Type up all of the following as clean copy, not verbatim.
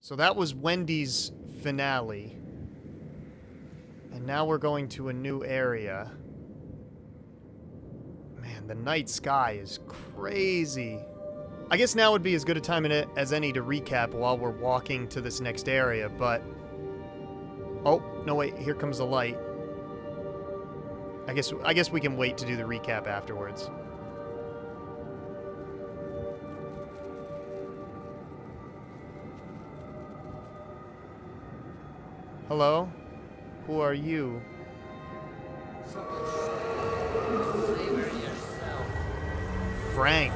So that was Wendy's finale. And now we're going to a new area. Man, the night sky is crazy. I guess now would be as good a time in it as any to recap while we're walking to this next area, but... Oh, no wait, here comes the light. I guess we can wait to do the recap afterwards. Hello? Who are you? Frank.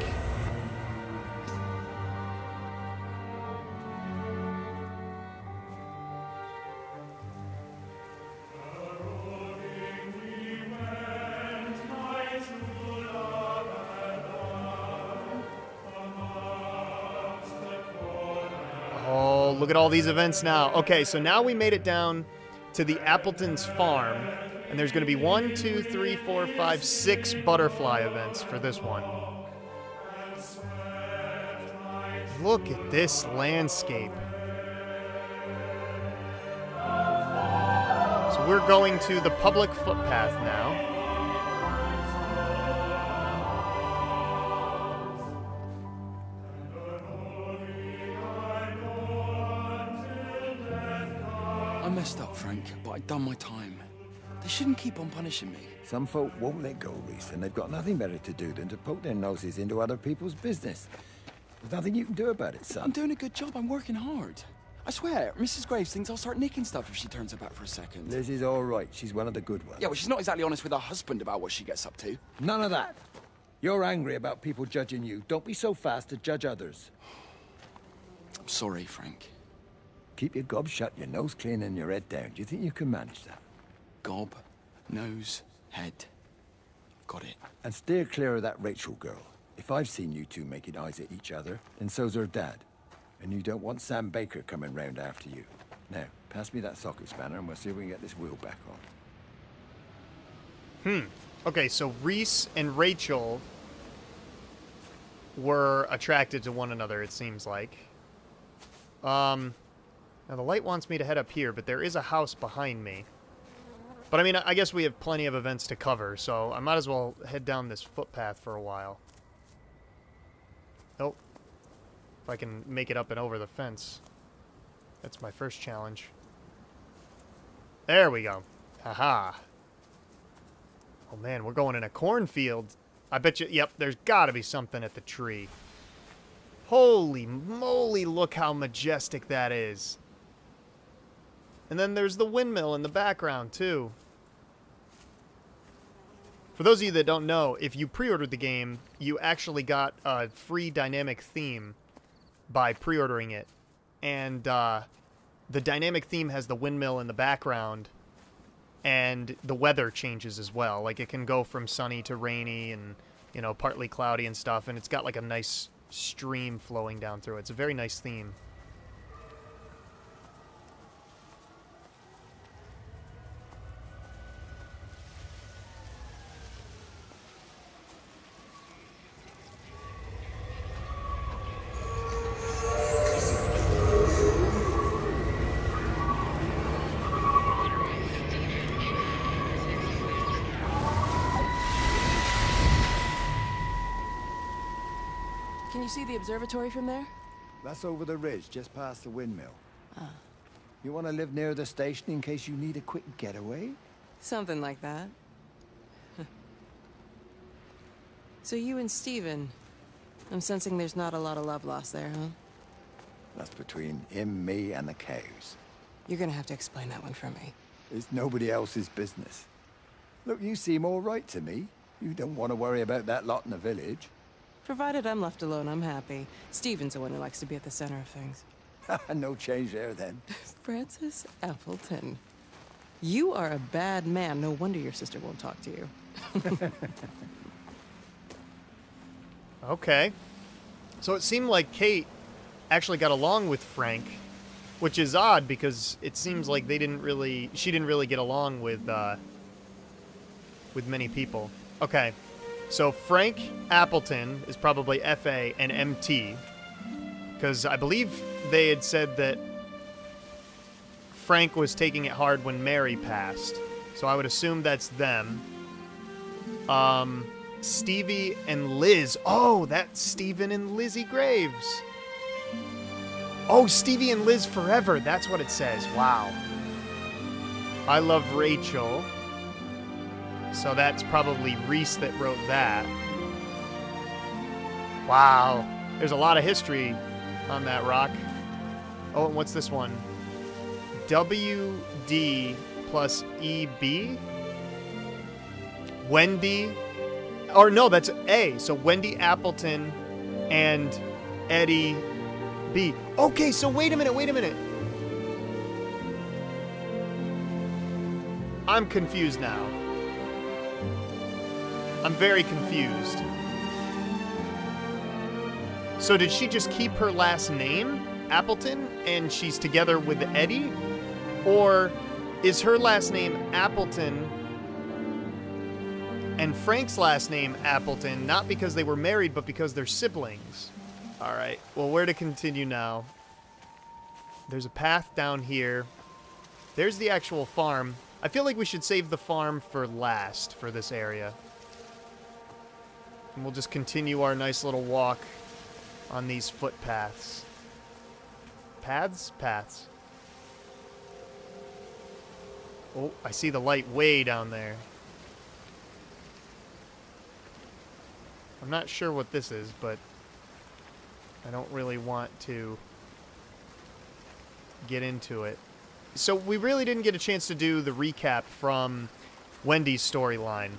Oh, look at all these events now. Okay, so now we made it down to the Appleton's farm, and there's going to be 1, 2, 3, 4, 5, 6 butterfly events for this one. Look at this landscape. So we're going to the public footpath now. I messed up, Frank, but I'd done my time. They shouldn't keep on punishing me. Some folk won't let go, Reese, and they've got nothing better to do than to poke their noses into other people's business. There's nothing you can do about it, son. I'm doing a good job. I'm working hard. I swear, Mrs. Graves thinks I'll start nicking stuff if she turns her back for a second. Liz is all right. She's one of the good ones. Yeah, well, she's not exactly honest with her husband about what she gets up to. None of that. You're angry about people judging you. Don't be so fast to judge others. I'm sorry, Frank. Keep your gob shut, your nose clean, and your head down. Do you think you can manage that? Gob, nose, head. Got it. And steer clear of that Rachel girl. If I've seen you two making eyes at each other, then so's her dad. And you don't want Sam Baker coming round after you. Now, pass me that socket spanner and we'll see if we can get this wheel back on. Okay, so Reese and Rachel were attracted to one another, it seems like. Now the light wants me to head up here, but there is a house behind me. But I mean, I guess we have plenty of events to cover, so I might as well head down this footpath for a while. Nope. If I can make it up and over the fence. That's my first challenge. There we go. Haha. Oh man, we're going in a cornfield. I bet you, yep, there's gotta be something at the tree. Holy moly, look how majestic that is. And then there's the windmill in the background, too. For those of you that don't know, if you pre-ordered the game, you actually got a free dynamic theme by pre-ordering it. And the dynamic theme has the windmill in the background, and the weather changes as well. Like, it can go from sunny to rainy and, you know, partly cloudy and stuff, and it's got, like, a nice stream flowing down through it. It's a very nice theme. Can you see the observatory from there? That's over the ridge, just past the windmill. You want to live near the station in case you need a quick getaway? Something like that. So you and Steven, I'm sensing there's not a lot of love lost there, huh? That's between him, me, and the cows. You're gonna have to explain that one for me. It's nobody else's business. Look, you seem all right to me. You don't want to worry about that lot in the village. Provided I'm left alone, I'm happy. Steven's the one who likes to be at the center of things. No change there, then. Francis Appleton. You are a bad man. No wonder your sister won't talk to you. Okay. So it seemed like Kate actually got along with Frank, which is odd because it seems like she didn't really get along with many people. Okay. So Frank Appleton is probably FA and MT, because I believe they had said that Frank was taking it hard when Mary passed. So I would assume that's them. Stevie and Liz. Oh, that's Stephen and Lizzie Graves. Oh, Stevie and Liz forever. That's what it says. Wow. I love Rachel. So that's probably Reese that wrote that. Wow. There's a lot of history on that rock. Oh, and what's this one? WD plus EB? Wendy. Or no, that's A. So Wendy Appleton and Eddie B. Okay, so wait a minute. I'm confused now. I'm very confused. So did she just keep her last name, Appleton, and she's together with Eddie? Or is her last name Appleton and Frank's last name Appleton, not because they were married, but because they're siblings? All right, well, where to continue now? There's a path down here. There's the actual farm. I feel like we should save the farm for last for this area. And we'll just continue our nice little walk on these footpaths. Paths? Paths. Oh, I see the light way down there. I'm not sure what this is, but I don't really want to get into it. So we really didn't get a chance to do the recap from Wendy's storyline.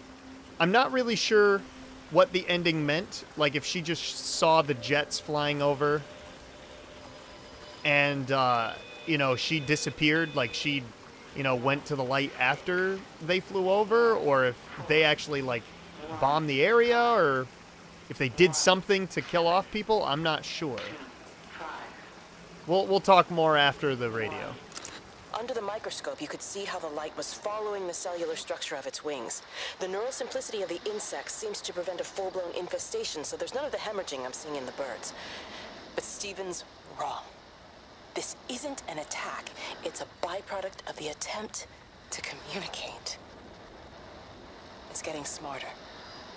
I'm not really sure what the ending meant. Like, if she just saw the jets flying over and, you know, she disappeared, like she, you know, went to the light after they flew over, or if they actually, like, bombed the area, or if they did something to kill off people. I'm not sure. We'll talk more after the radio. Under the microscope, you could see how the light was following the cellular structure of its wings. The neural simplicity of the insects seems to prevent a full-blown infestation, so there's none of the hemorrhaging I'm seeing in the birds. But Stephen's wrong. This isn't an attack. It's a byproduct of the attempt to communicate. It's getting smarter.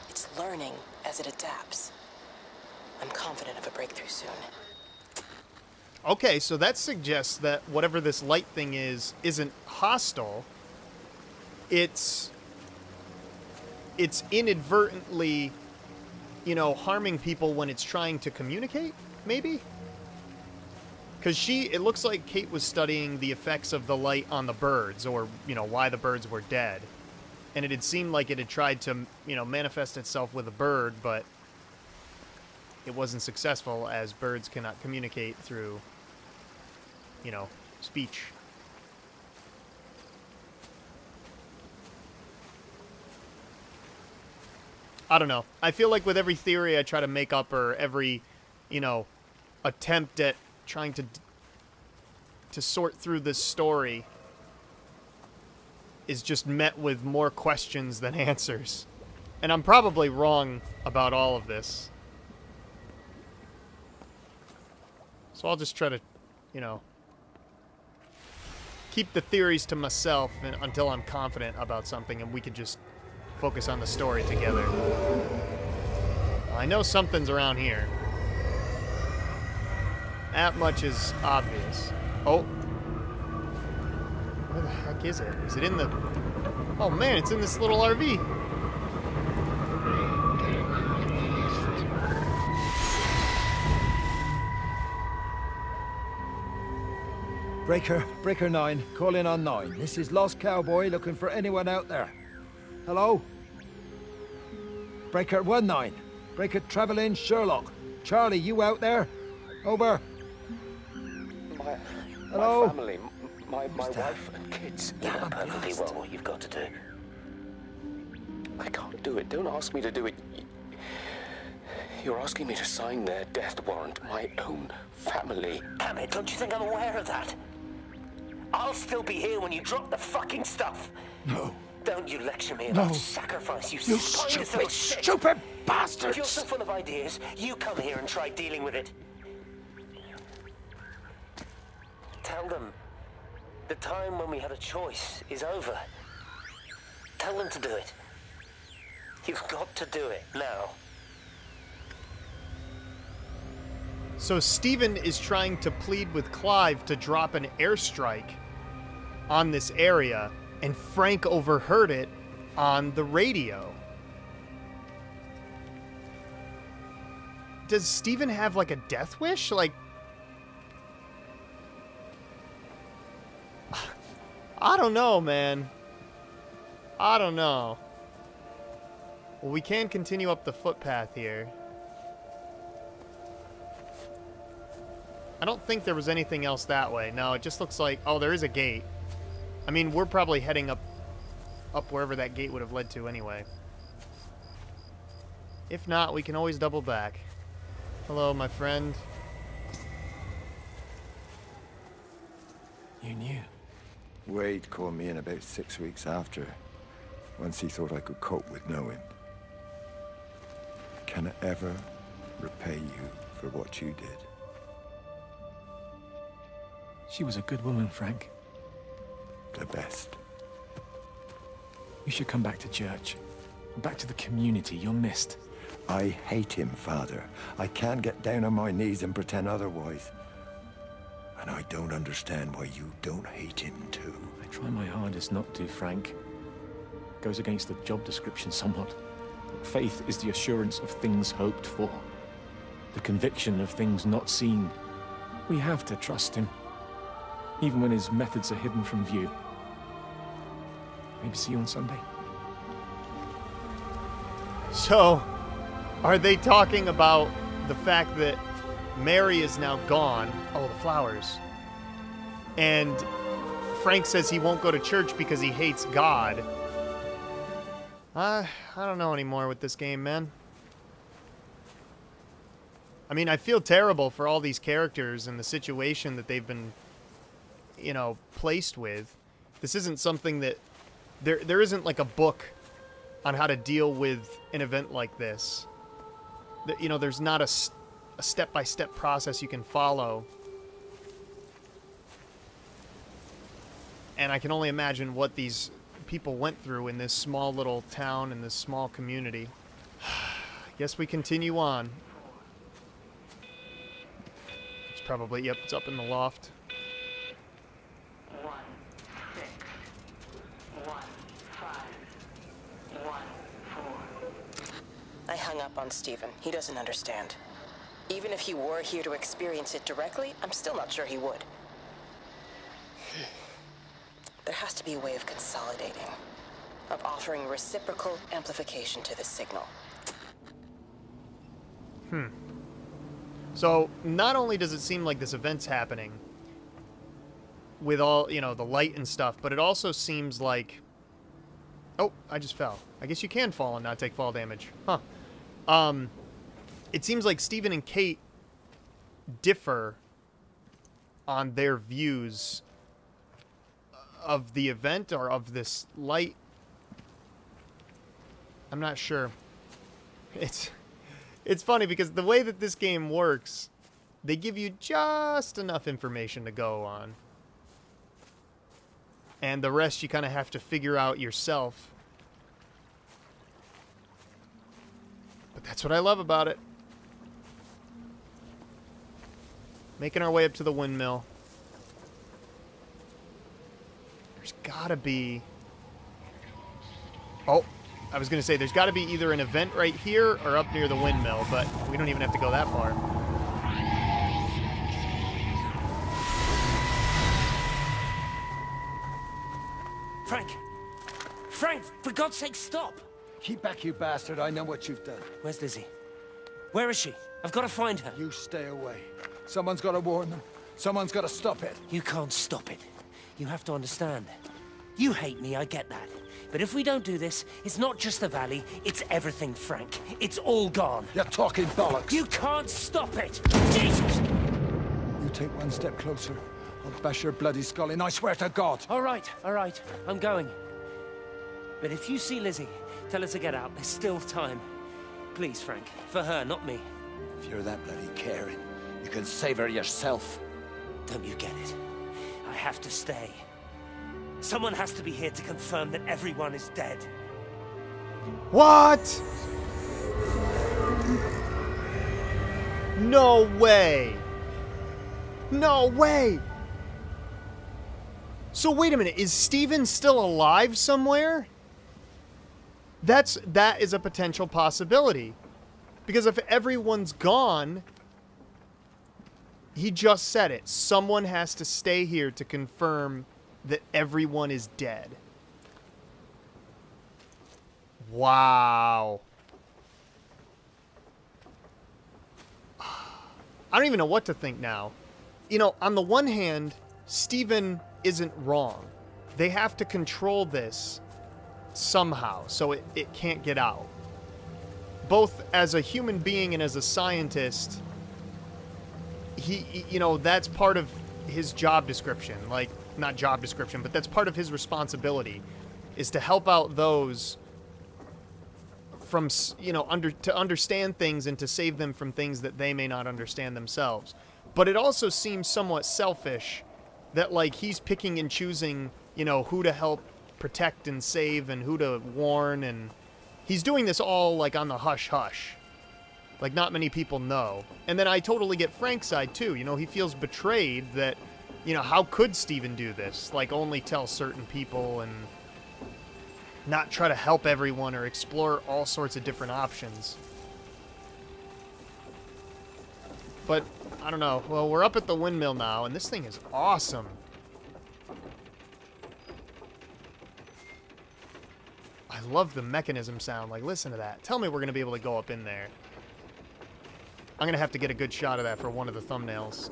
It's learning as it adapts. I'm confident of a breakthrough soon. Okay, so that suggests that whatever this light thing is isn't hostile. It's inadvertently, you know, harming people when it's trying to communicate, maybe? Because it looks like Kate was studying the effects of the light on the birds, or, you know, why the birds were dead. And it had seemed like it had tried to, you know, manifest itself with a bird, but it wasn't successful, as birds cannot communicate through, you know, speech. I don't know. I feel like with every theory I try to make up, or every, you know, attempt at trying to sort through this story, is just met with more questions than answers. And I'm probably wrong about all of this. So I'll just try to, you know, keep the theories to myself until I'm confident about something, and we can just focus on the story together. I know something's around here. That much is obvious. Oh. Where the heck is it? Is it in the... Oh man, it's in this little RV. Breaker 9, call in on 9. This is Lost Cowboy looking for anyone out there. Hello? Breaker 19. Breaker Travelin Sherlock. Charlie, you out there? Over. Hello? My family, my wife and kids. You know perfectly well what you've got to do. I can't do it. Don't ask me to do it. You're asking me to sign their death warrant. My own family. Damn it, don't you think I'm aware of that? I'll still be here when you drop the fucking stuff. No. Don't you lecture me about sacrifice, you stupid, stupid bastards! If you're so full of ideas, you come here and try dealing with it. Tell them The time when we had a choice is over. Tell them to do it. You've got to do it now. So Stephen is trying to plead with Clive to drop an airstrike on this area, and Frank overheard it on the radio. Does Stephen have like a death wish? Like, I don't know, man. I don't know. Well, we can continue up the footpath here. I don't think there was anything else that way. No, it just looks like... Oh, there is a gate. I mean, we're probably heading up wherever that gate would have led to anyway. If not, we can always double back. Hello, my friend. You knew. Wade called me in about 6 weeks after, once he thought I could cope with knowing. Can I ever repay you for what you did? She was a good woman, Frank. The best. You should come back to church. Back to the community you're missed. I hate him, Father. I can't get down on my knees and pretend otherwise. And I don't understand why you don't hate him too. I try my hardest not to, Frank. Goes against the job description somewhat. Faith is the assurance of things hoped for. The conviction of things not seen. We have to trust him. Even when his methods are hidden from view. Maybe see you on Sunday. So, are they talking about the fact that Mary is now gone? Oh, the flowers. And Frank says he won't go to church because he hates God. I don't know anymore with this game, man. I mean, I feel terrible for all these characters and the situation that they've been, you know, placed with. This isn't something that... There isn't like a book on how to deal with an event like this. You know, there's not a step-by-step process you can follow. And I can only imagine what these people went through in this small little town, in this small community. I guess we continue on. It's probably, yep, it's up in the loft. 1-6-1-5-1-4. I hung up on Stephen. He doesn't understand. Even if he were here to experience it directly, I'm still not sure he would. There has to be a way of consolidating, of offering reciprocal amplification to this signal. So, not only does it seem like this event's happening with all, you know, the light and stuff, but it also seems like... Oh, I just fell. I guess you can fall and not take fall damage. Huh. It seems like Stephen and Kate differ on their views of the event or of this light. I'm not sure. It's funny because the way that this game works, they give you just enough information to go on. And the rest you kind of have to figure out yourself. But that's what I love about it. Making our way up to the windmill. There's gotta be... Oh, I was gonna say, there's gotta be either an event right here or up near the windmill, but we don't even have to go that far. Frank! Frank, for God's sake, stop! Keep back, you bastard. I know what you've done. Where's Lizzie? Where is she? I've got to find her. You stay away. Someone's got to warn them. Someone's got to stop it. You can't stop it. You have to understand. You hate me, I get that. But if we don't do this, it's not just the valley, it's everything, Frank. It's all gone. You're talking bollocks. You can't stop it! Jesus! You take one step closer, I'll bash your bloody skull in, I swear to God. All right, I'm going. But if you see Lizzie, tell her to get out. There's still time. Please, Frank. For her, not me. If you're that bloody caring, you can save her yourself. Don't you get it? I have to stay. Someone has to be here to confirm that everyone is dead. What? No way. No way. So wait a minute, is Steven still alive somewhere? That is a potential possibility. Because if everyone's gone, he just said it. Someone has to stay here to confirm that everyone is dead. Wow. I don't even know what to think now. You know, on the one hand, Steven isn't wrong. They have to control this somehow, so it can't get out. Both as a human being and as a scientist, he you know, that's part of his job description. Like, not job description, but that's part of his responsibility, is to help out those from, you know, to understand things and to save them from things that they may not understand themselves. But it also seems somewhat selfish that, like, he's picking and choosing, you know, who to help protect and save and who to warn, and he's doing this all, like, on the hush-hush. Like, not many people know. And then I totally get Frank's side, too. You know, he feels betrayed that, you know, how could Steven do this? Like, only tell certain people and not try to help everyone or explore all sorts of different options. But, I don't know. Well, we're up at the windmill now, and this thing is awesome. I love the mechanism sound. Like, listen to that. Tell me we're going to be able to go up in there. I'm going to have to get a good shot of that for one of the thumbnails.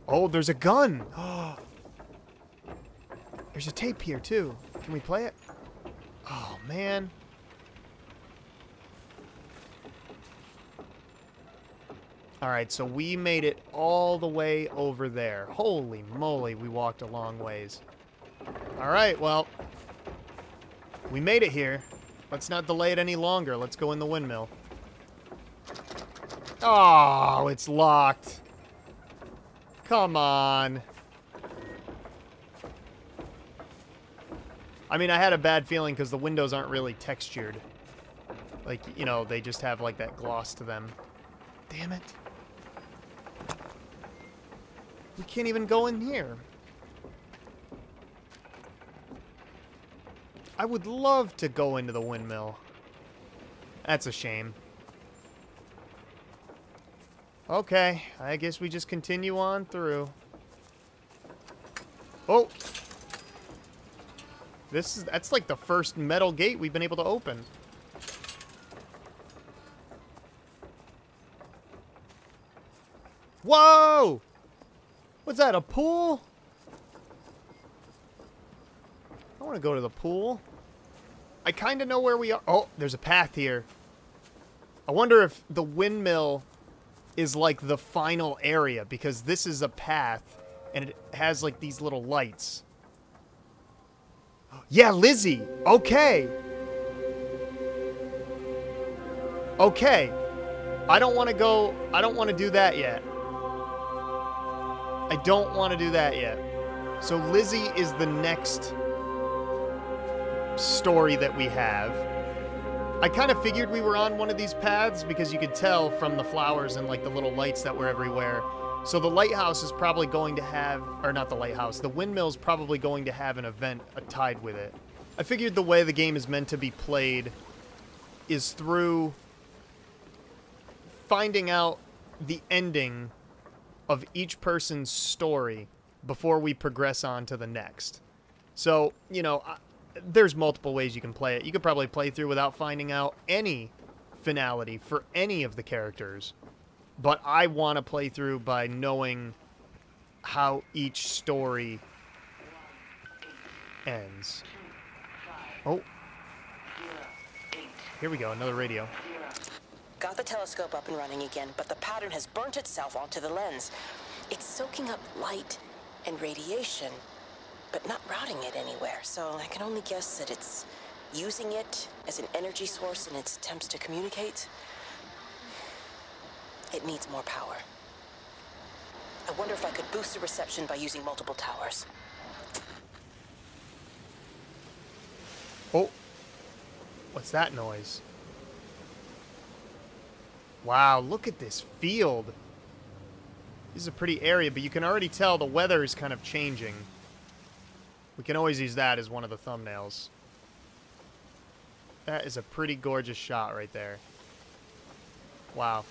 Oh, there's a gun. There's a tape here, too. Can we play it? Oh, man. Alright, so we made it all the way over there. Holy moly, we walked a long ways. Alright, well, we made it here. Let's not delay it any longer. Let's go in the windmill. Oh, it's locked. Come on. I mean, I had a bad feeling because the windows aren't really textured. Like, you know, they just have, like, that gloss to them. Damn it. We can't even go in here. I would love to go into the windmill. That's a shame. Okay, I guess we just continue on through. Oh! That's like the first metal gate we've been able to open. Whoa! What's that, a pool? I want to go to the pool. I kind of know where we are. Oh, there's a path here. I wonder if the windmill is like the final area, because this is a path and it has like these little lights. Yeah, Lizzie. Okay. Okay. I don't want to go. I don't want to do that yet. I don't want to do that yet. So Lizzie is the next story that we have. I kind of figured we were on one of these paths because you could tell from the flowers and like the little lights that were everywhere. So the lighthouse is probably going to have, or not the lighthouse, the windmill's probably going to have an event tied with it. I figured the way the game is meant to be played is through finding out the ending of each person's story before we progress on to the next. So, you know, there's multiple ways you can play it. You could probably play through without finding out any finality for any of the characters. But I want to play through by knowing how each story ends. Oh. Here we go, another radio. Got the telescope up and running again, but the pattern has burnt itself onto the lens. It's soaking up light and radiation, but not routing it anywhere, so I can only guess that it's using it as an energy source in its attempts to communicate. It needs more power. I wonder if I could boost the reception by using multiple towers. Oh. What's that noise? Wow, look at this field. This is a pretty area, but you can already tell the weather is kind of changing. We can always use that as one of the thumbnails. That is a pretty gorgeous shot right there. Wow.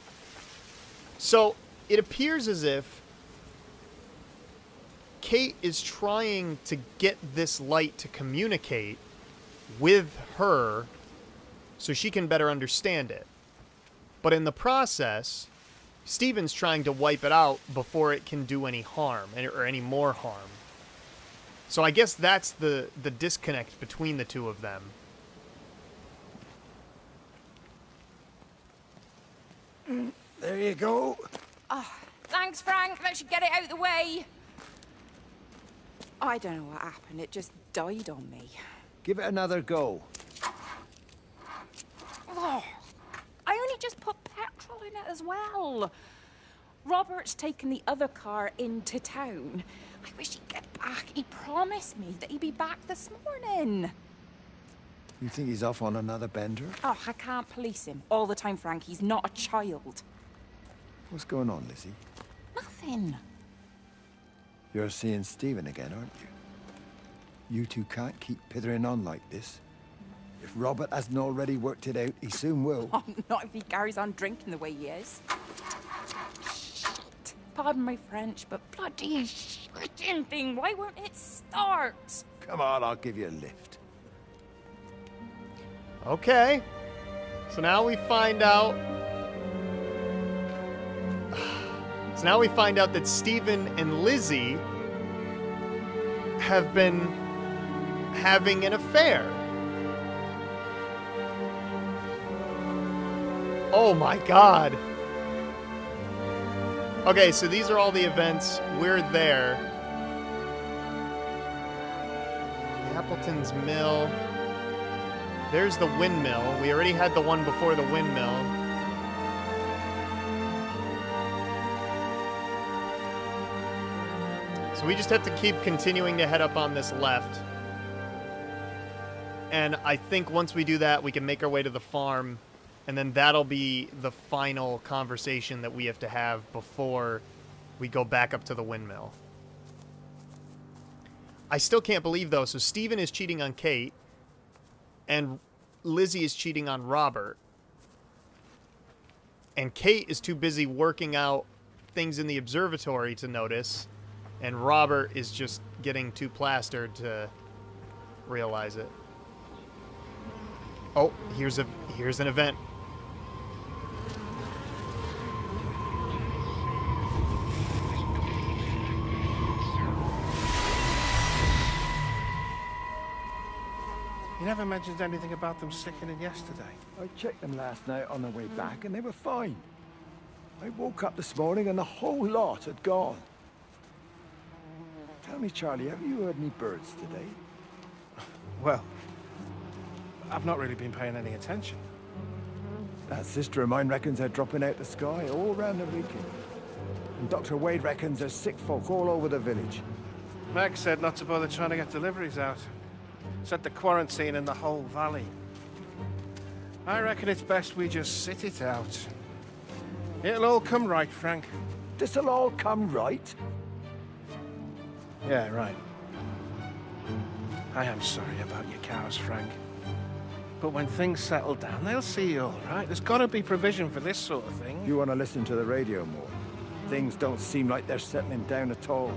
So, it appears as if Kate is trying to get this light to communicate with her so she can better understand it. But in the process, Stephen's trying to wipe it out before it can do any harm, or any more harm. So I guess that's the disconnect between the two of them. There you go. Oh, thanks, Frank. That should get it out of the way. I don't know what happened. It just died on me. Give it another go. Oh, I only just put petrol in it as well. Robert's taken the other car into town. I wish he'd get back. He promised me that he'd be back this morning. You think he's off on another bender? Oh, I can't police him all the time, Frank. He's not a child. What's going on, Lizzie? Nothing. You're seeing Stephen again, aren't you? You two can't keep pithering on like this. If Robert hasn't already worked it out, he soon will. Oh, not if he carries on drinking the way he is. Shit. Pardon my French, but bloody shitting thing, why won't it start? Come on, I'll give you a lift. Okay. So now we find out... So now we find out that Stephen and Lizzie have been having an affair. Oh my god. Okay, so these are all the events. We're there. The Appleton's Mill. There's the windmill. We already had the one before the windmill. So we just have to keep continuing to head up on this left. And I think once we do that, we can make our way to the farm. And then that'll be the final conversation that we have to have before we go back up to the windmill. I still can't believe, though. So Stephen is cheating on Kate. And Lizzie is cheating on Robert. And Kate is too busy working out things in the observatory to notice. And Robert is just getting too plastered to realize it. Oh, here's an event. You never mentioned anything about them sticking in yesterday. I checked them last night on the way back, and they were fine. I woke up this morning, and the whole lot had gone. Tell me, Charlie, have you heard any birds today? Well, I've not really been paying any attention. That sister of mine reckons they're dropping out the sky all around the region. And Dr. Wade reckons there's sick folk all over the village. Meg said not to bother trying to get deliveries out. Said the quarantine in the whole valley. I reckon it's best we just sit it out. It'll all come right, Frank. This'll all come right? Yeah, right. I am sorry about your cows, Frank. But when things settle down, they'll see you all right. There's got to be provision for this sort of thing. You want to listen to the radio more? Things don't seem like they're settling down at all.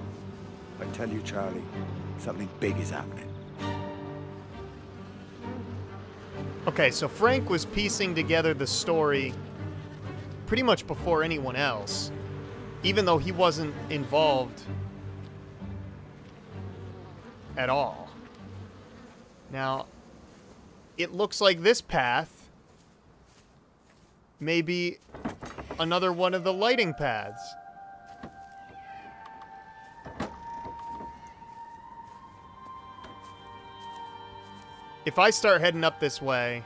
I tell you, Charlie, something big is happening. Okay, so Frank was piecing together the story pretty much before anyone else, even though he wasn't involved at all. Now, it looks like this path may be another one of the lighting paths. If I start heading up this way,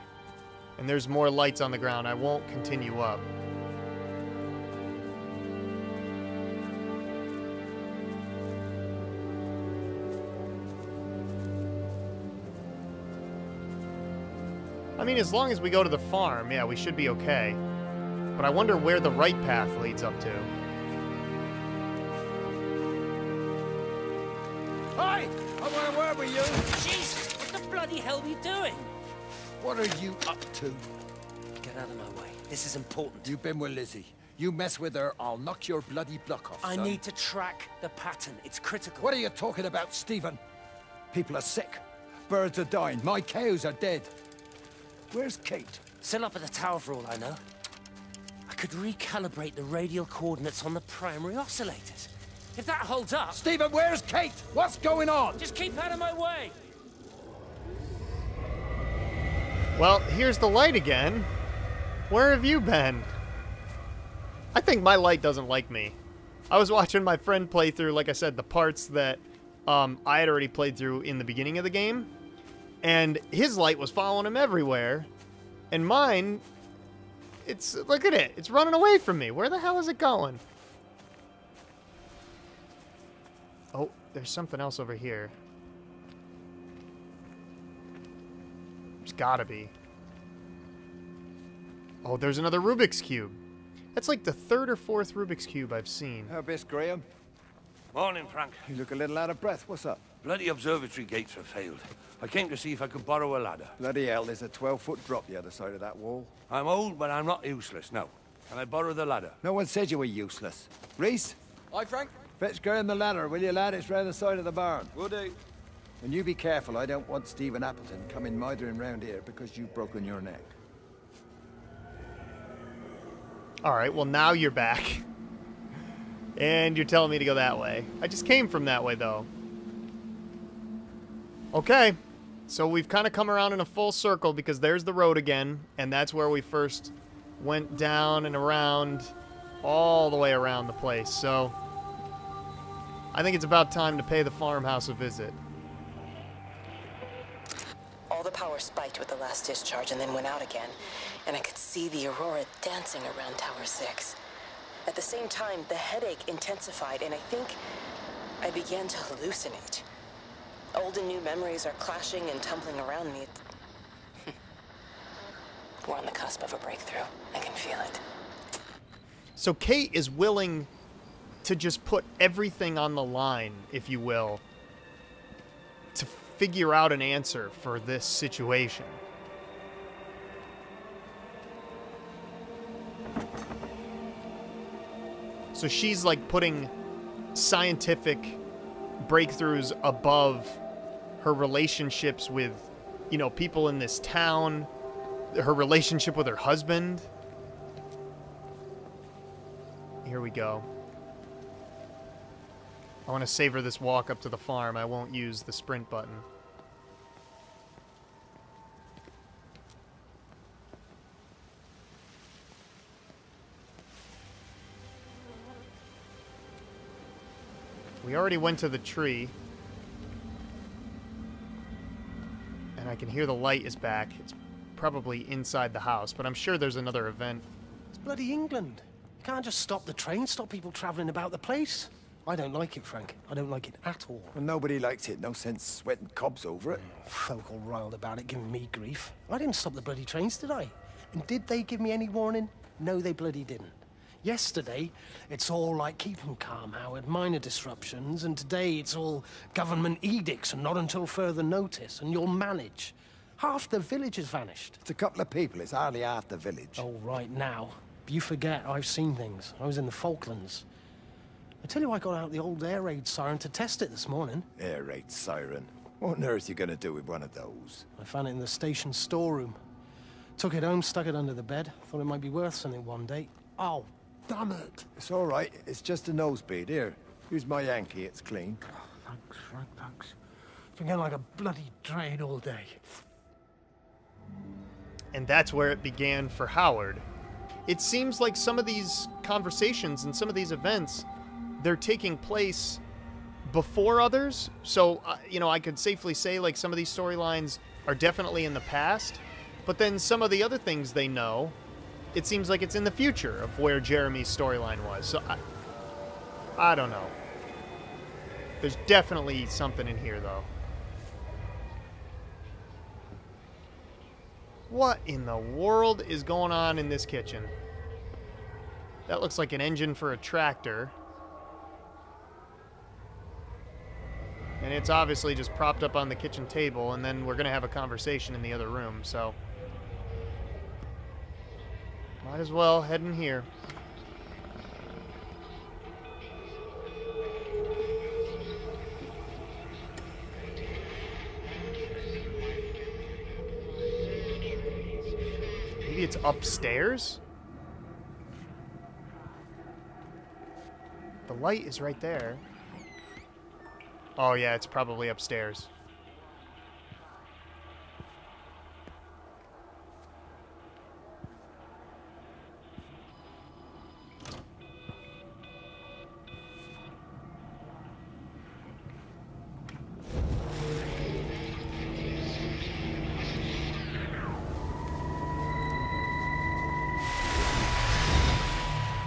and there's more lights on the ground, I won't continue up. I mean, as long as we go to the farm, yeah, we should be okay. But I wonder where the right path leads up to. Hi! I want a word with you. Jesus, what the bloody hell are you doing? What are you up to? Get out of my way. This is important. You've been with Lizzie. You mess with her, I'll knock your bloody block off, I son. need to track the pattern. It's critical. What are you talking about, Stephen? People are sick. Birds are dying. My cows are dead. Where's Kate? Still up at the tower for all I know. I could recalibrate the radial coordinates on the primary oscillators. If that holds up... Stephen, where's Kate? What's going on? Just keep out of my way! Well, here's the light again. Where have you been? I think my light doesn't like me. I was watching my friend play through, like I said, the parts that I had already played through in the beginning of the game. And his light was following him everywhere. And mine, look at it. It's running away from me. Where the hell is it going? Oh, there's something else over here. There's gotta be. Oh, there's another Rubik's Cube. That's like the 3rd or 4th Rubik's Cube I've seen. Miss Graham. Morning, Frank. You look a little out of breath. What's up? Bloody observatory gates have failed. I came to see if I could borrow a ladder. Bloody hell, there's a 12-foot drop the other side of that wall. I'm old, but I'm not useless, no. Can I borrow the ladder? No one said you were useless. Reese? Hi, Frank. Fetch Graham the ladder, will you, lad? It's round the side of the barn. Will do. And you be careful. I don't want Stephen Appleton coming mithering round here because you've broken your neck. Alright, well now you're back. And you're telling me to go that way. I just came from that way, though. Okay. So we've kind of come around in a full circle because there's the road again. And that's where we first went down and around, all the way around the place. So I think it's about time to pay the farmhouse a visit. All the power spiked with the last discharge and then went out again, and I could see the aurora dancing around Tower 6. At the same time, the headache intensified, and I think I began to hallucinate. Old and new memories are clashing and tumbling around me. We're on the cusp of a breakthrough. I can feel it. So Kate is willing to just put everything on the line, if you will, to figure out an answer for this situation. So she's like putting scientific breakthroughs above her relationships with, you know, people in this town, her relationship with her husband. Here we go. I want to savor this walk up to the farm. I won't use the sprint button. We already went to the tree. And I can hear the light is back. It's probably inside the house, but I'm sure there's another event. It's bloody England. You can't just stop the train, stop people travelling about the place. I don't like it, Frank. I don't like it at all. Well, nobody likes it. No sense sweating cobs over it. Folk all riled about it, giving me grief. I didn't stop the bloody trains, did I? And did they give me any warning? No, they bloody didn't. Yesterday, it's all like, keep 'em calm, Howard, minor disruptions, and today it's all government edicts and not until further notice, and you'll manage. Half the village has vanished. It's a couple of people. It's hardly half the village. Oh, right now. You forget, I've seen things. I was in the Falklands. I tell you, I got out the old air raid siren to test it this morning. Air raid siren? What on earth are you going to do with one of those? I found it in the station storeroom. Took it home, stuck it under the bed. Thought it might be worth something one day. Oh, damn it. It's all right. It's just a nosebleed. Here, here's my Yankee. It's clean. Oh, thanks, Frank, thanks. Been getting like a bloody drain all day. And that's where it began for Howard. It seems like some of these conversations and some of these events, they're taking place before others. So, you know, I could safely say, like, some of these storylines are definitely in the past. But then some of the other things they know, it seems like it's in the future of where Jeremy's storyline was. So, I don't know. There's definitely something in here, though. What in the world is going on in this kitchen? That looks like an engine for a tractor. And it's obviously just propped up on the kitchen table, and then we're going to have a conversation in the other room, so... might as well head in here. Maybe it's upstairs? The light is right there. Oh yeah, it's probably upstairs.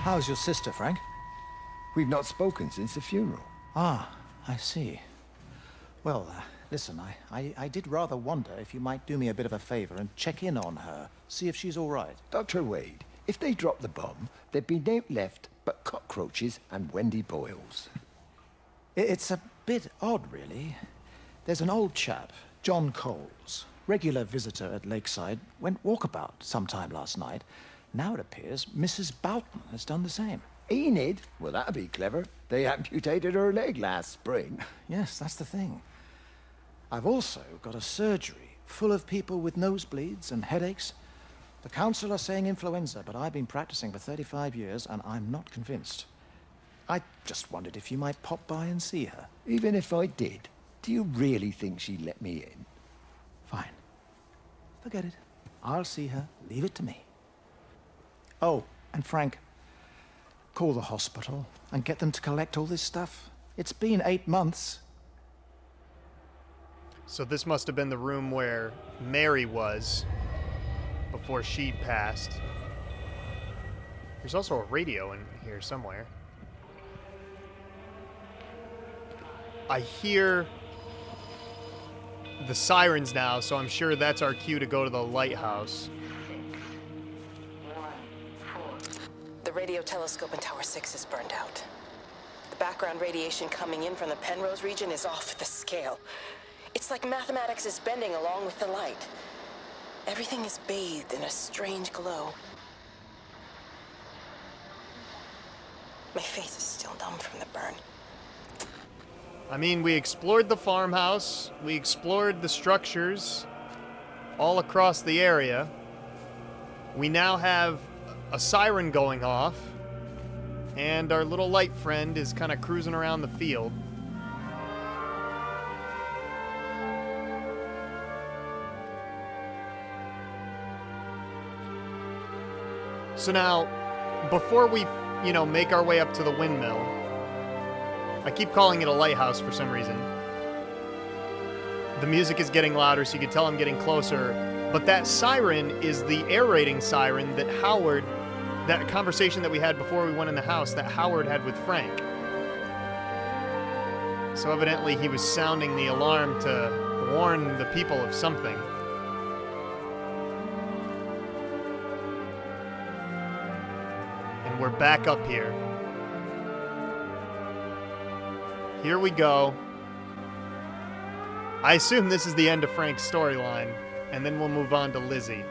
How's your sister, Frank? We've not spoken since the funeral. Ah, I see. Well, listen, I did rather wonder if you might do me a bit of a favor and check in on her, see if she's all right. Dr. Wade, if they dropped the bomb, there'd be no left but cockroaches and Wendy Boyles. It's a bit odd, really. There's an old chap, John Coles, regular visitor at Lakeside, went walkabout sometime last night. Now it appears Mrs. Boughton has done the same. Enid? Well, that'd be clever. They amputated her leg last spring. Yes, that's the thing. I've also got a surgery full of people with nosebleeds and headaches. The council are saying influenza, but I've been practicing for 35 years and I'm not convinced. I just wondered if you might pop by and see her. Even if I did, do you really think she'd let me in? Fine. Forget it. I'll see her. Leave it to me. Oh, and Frank, call the hospital and get them to collect all this stuff. It's been 8 months. So this must have been the room where Mary was before she passed. There's also a radio in here somewhere. I hear the sirens now, so I'm sure that's our cue to go to the lighthouse. The radio telescope in Tower 6 is burned out. The background radiation coming in from the Penrose region is off the scale. It's like mathematics is bending along with the light. Everything is bathed in a strange glow. My face is still numb from the burn. I mean, we explored the farmhouse, we explored the structures all across the area. We now have a siren going off, and our little light friend is kind of cruising around the field. So now, before we, make our way up to the windmill, I keep calling it a lighthouse for some reason. The music is getting louder, so you can tell I'm getting closer. But that siren is the air raiding siren that Howard, that conversation that we had before we went in the house, that Howard had with Frank. So evidently he was sounding the alarm to warn the people of something. And we're back up here. Here we go. I assume this is the end of Frank's storyline, and then we'll move on to Lizzie.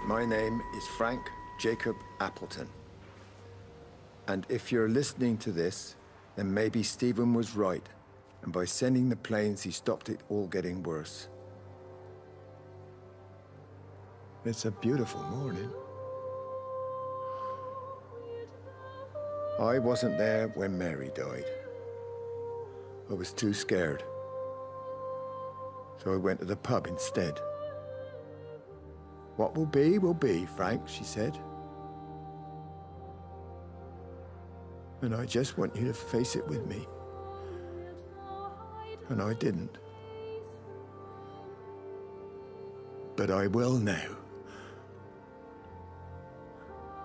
My name is Frank Jacob Appleton. And if you're listening to this, then maybe Stephen was right. And by sending the planes, he stopped it all getting worse. It's a beautiful morning. I wasn't there when Mary died. I was too scared. So I went to the pub instead. What will be, Frank, she said. And I just want you to face it with me. and I didn't. But I will now.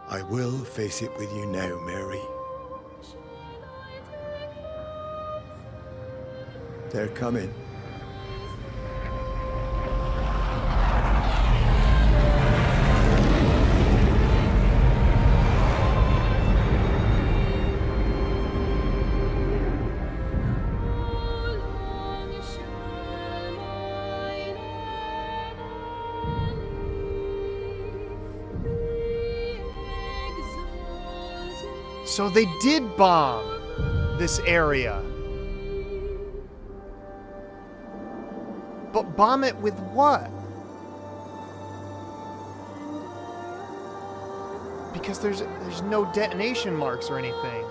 I will face it with you now, Mary. They're coming. So they did bomb this area. But bomb it with what? Because there's no detonation marks or anything.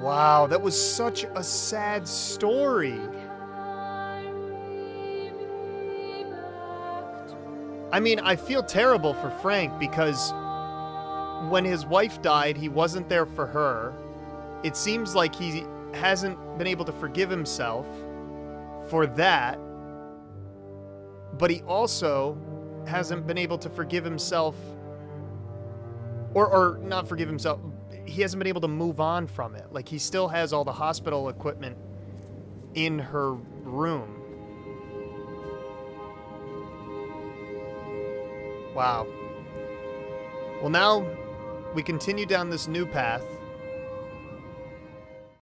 Wow, that was such a sad story. I mean, I feel terrible for Frank because when his wife died, he wasn't there for her. It seems like he hasn't been able to forgive himself for that. But he also hasn't been able to forgive himself, or not forgive himself, he hasn't been able to move on from it. Like, he still has all the hospital equipment in her room. Wow. Well, now we continue down this new path.